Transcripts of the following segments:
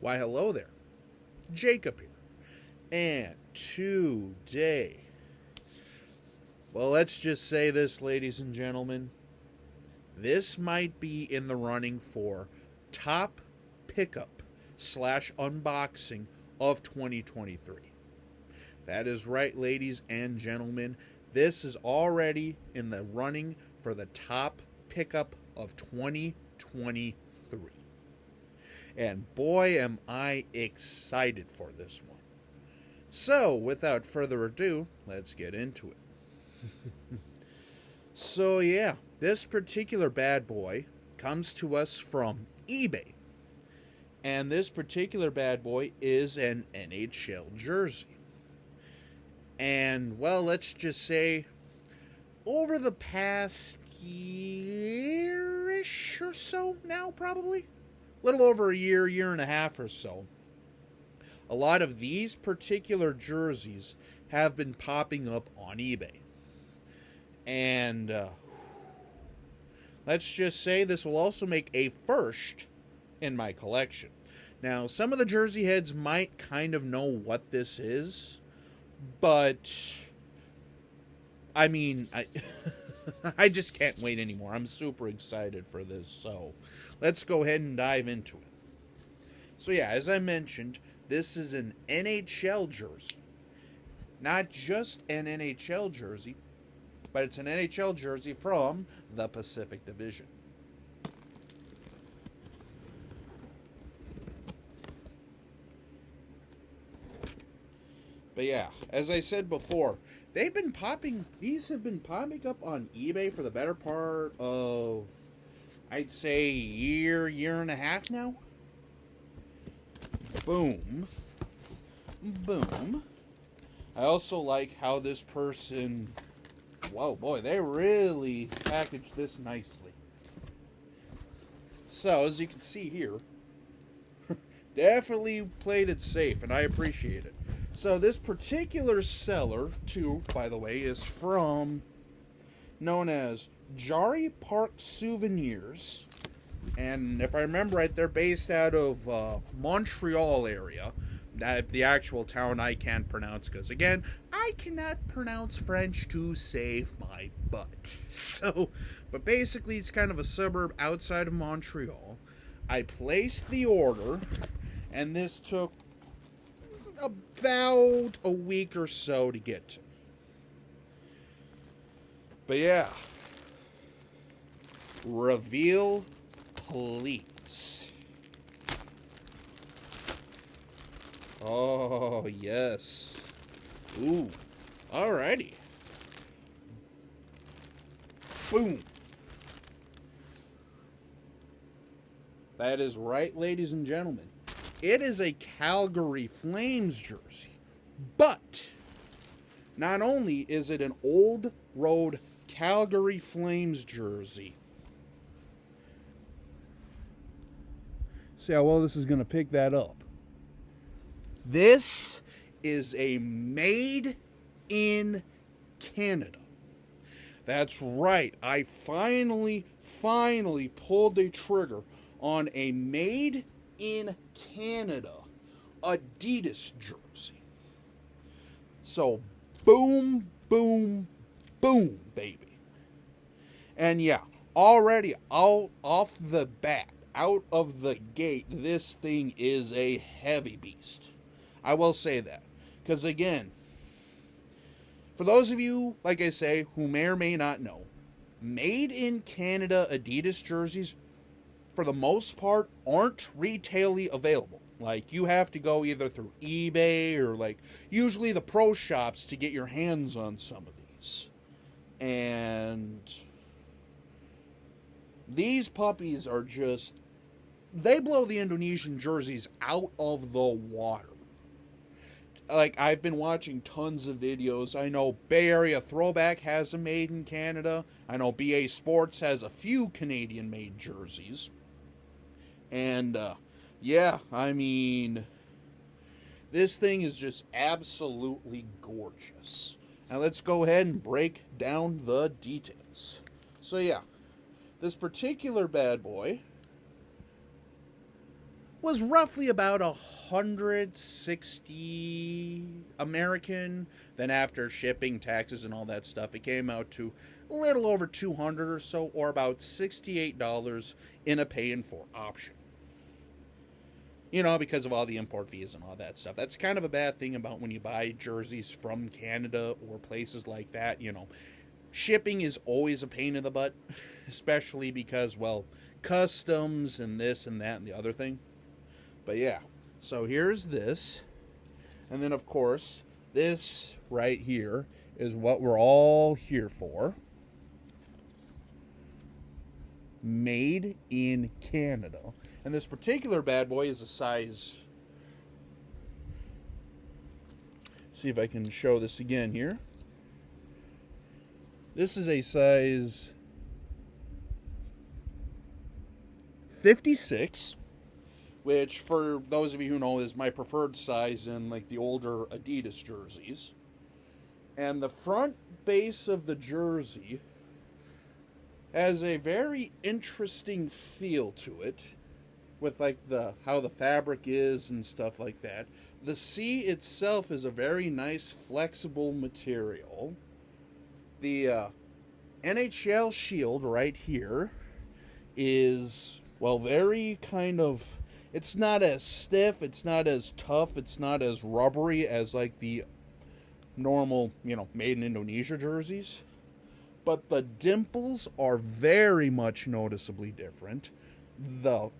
Why, hello there. Jacob here. And today, well, let's just say this, ladies and gentlemen. This might be in the running for top pickup / unboxing of 2023. That is right, ladies and gentlemen. This is already in the running for the top pickup of 2023. And boy, am I excited for this one. So, without further ado, let's get into it. So, yeah, this particular bad boy comes to us from eBay. And this particular bad boy is an NHL jersey. And, well, let's just say, over the past year-ish or so now, probably, a little over a year and a half or so, a lot of these particular jerseys have been popping up on eBay. And let's just say this will also make a first in my collection. Now, some of the jersey heads might kind of know what this is, but I mean, I just can't wait anymore. I'm super excited for this, so let's go ahead and dive into it. So yeah, as I mentioned, this is an NHL jersey. Not just an NHL jersey, but it's an NHL jersey from the Pacific Division. But yeah, as I said before, these have been popping up on eBay for the better part of, I'd say, year and a half now. Boom. Boom. I also like how this person, whoa, boy, they really packaged this nicely. So, as you can see here, definitely played it safe, and I appreciate it. So this particular seller, too, by the way, is known as Jari Park Souvenirs. And if I remember right, they're based out of Montreal area. The actual town I can't pronounce because, again, I cannot pronounce French to save my butt. So, but basically it's kind of a suburb outside of Montreal. I placed the order, and this took about a week or so to get to. But yeah. Reveal, please. Oh, yes. Ooh. Alrighty. Boom. That is right, ladies and gentlemen. It is a Calgary Flames jersey. But not only is it an old road Calgary Flames jersey. See how well this is going to pick that up. This is a made in Canada. That's right. I finally pulled the trigger on a made in Canada Adidas jersey. So, boom, boom, boom, baby. And yeah, already out of the gate, this thing is a heavy beast. I will say that. Because again, for those of you, like I say, who may or may not know, made in Canada Adidas jerseys, for the most part, aren't retailly available. Like, you have to go either through eBay or, like, usually the pro shops to get your hands on some of these. And these puppies are just, they blow the Indonesian jerseys out of the water. Like, I've been watching tons of videos. I know Bay Area Throwback has a made in Canada. I know BA Sports has a few Canadian-made jerseys. And, yeah, I mean, this thing is just absolutely gorgeous. Now, let's go ahead and break down the details. So, yeah, this particular bad boy was roughly about 160 American. Then after shipping, taxes, and all that stuff, it came out to a little over 200 or so, or about $68 in a pay in 4 option. You know, because of all the import fees and all that stuff. That's kind of a bad thing about when you buy jerseys from Canada or places like that. You know, shipping is always a pain in the butt, especially because, well, customs and this and that and the other thing. But yeah, so here's this. And then, of course, this right here is what we're all here for. Made in Canada. And this particular bad boy is a size... See if I can show this again here. This is a size 56, which for those of you who know is my preferred size in like the older Adidas jerseys. And the front base of the jersey has a very interesting feel to it, with like how the fabric is and stuff like that. The C itself is a very nice flexible material. The NHL shield right here is, well, very kind of, it's not as stiff, it's not as tough, it's not as rubbery as like the normal, you know, made in Indonesia jerseys. But the dimples are very much noticeably different. The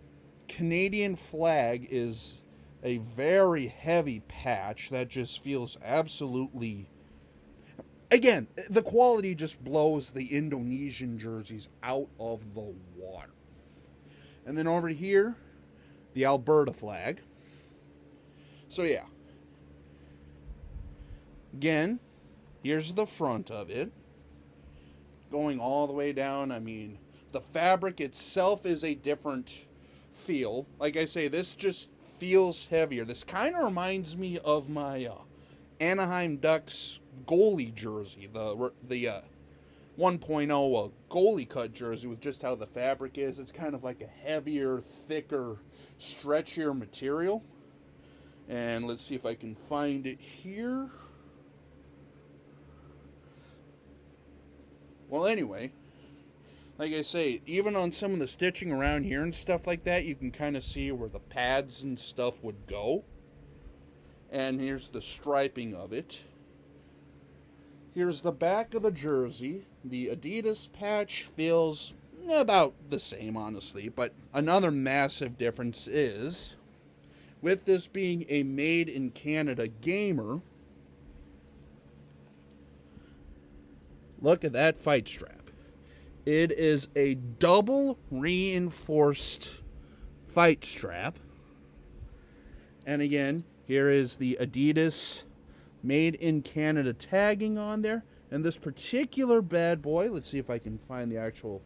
Canadian flag is a very heavy patch that just feels absolutely... Again, the quality just blows the Indonesian jerseys out of the water. And then over here, the Alberta flag. So yeah. Again, here's the front of it. Going all the way down, I mean, the fabric itself is a different feel. Like I say, this just feels heavier. This kind of reminds me of my Anaheim Ducks goalie jersey, the 1.0 goalie cut jersey, with just how the fabric is. It's kind of like a heavier, thicker, stretchier material. And let's see if I can find it here. Well, anyway, like I say, even on some of the stitching around here and stuff like that, you can kind of see where the pads and stuff would go. And here's the striping of it. Here's the back of the jersey. The Adidas patch feels about the same, honestly. But another massive difference is, with this being a made in Canada gamer, look at that fight strap. It is a double reinforced fight strap. And again, here is the Adidas Made in Canada tagging on there. And this particular bad boy, let's see if I can find the actual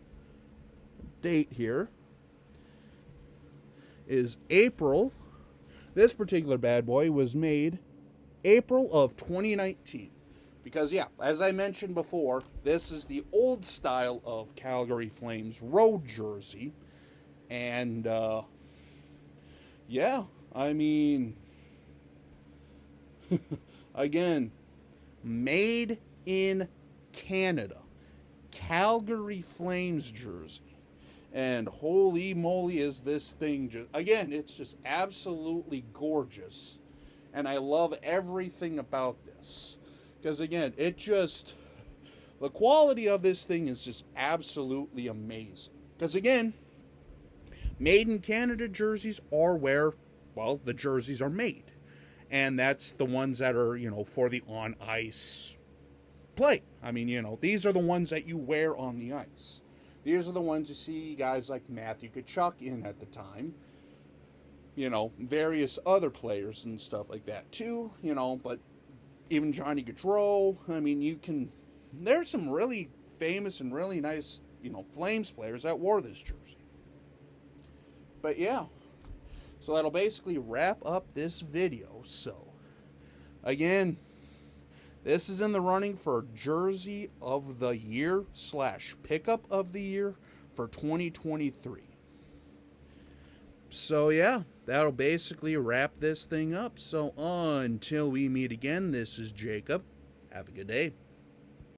date here, is April. This particular bad boy was made April of 2019. Because, yeah, as I mentioned before, this is the old style of Calgary Flames road jersey. And, yeah, I mean, again, made in Canada. Calgary Flames jersey. And holy moly is this thing just, again, it's just absolutely gorgeous. And I love everything about this. Because, again, it just... the quality of this thing is just absolutely amazing. Because, again, made in Canada jerseys are where, well, the jerseys are made. And that's the ones that are, you know, for the on-ice play. I mean, you know, these are the ones that you wear on the ice. These are the ones you see guys like Matthew Tkachuk in at the time. You know, various other players and stuff like that, too. You know, but... even Johnny Gaudreau, I mean, you can... there's some really famous and really nice, you know, Flames players that wore this jersey. But yeah, so that'll basically wrap up this video. So, again, this is in the running for Jersey of the Year / Pickup of the Year for 2023. So yeah, that'll basically wrap this thing up. So until we meet again, this is Jacob. Have a good day.